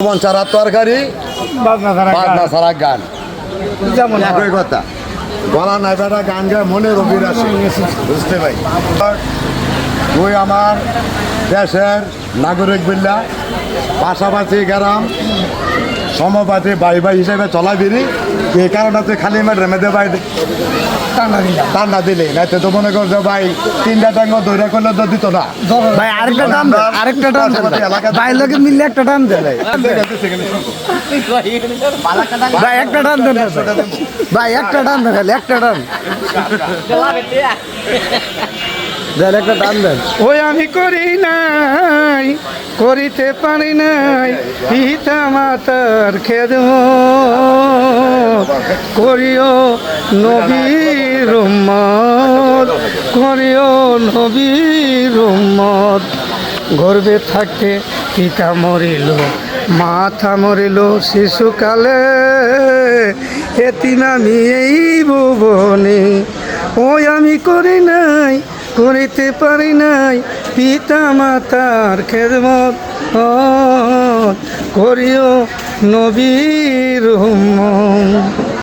মন ছাড়া তরকারি বাজনা ছাড়া গান একই কথা গলা নাই বেটা গান গায় মনে রবির আসে বুঝতে পাই তুই আমার দেশের নাগরিক বিল্লা পাশাপাশি গ্রাম সমপাতি ভাই ভাই হিসেবে চলাবিরি এই কারণে তুই খালি মেদে ভাই টান্না দিলি না তো মনে করছো ভাই তিনটা টাঙ্গ দৈরা করলে তো দিত না ভাই আরেকটা টান ভাই লোকে মিললে একটা টান দেয় ভাই একটা টান দেন ভাই একটা টান দেন একটা টান একটা টান দেন ওই আমি করি নাই করিতে পারি নাই পিতা মাতার খেদমত করিও নবীর উম্মত করিও নবীর উম্মত গর্বে থাকতে পিতা মরিল মাথা মরিল শিশুকালে এতিম আমি এই ভুবনে ওই আমি করি নাই করিতে পারি নাই পিতা মাতার খেদমত করিও নবীর উম্মত।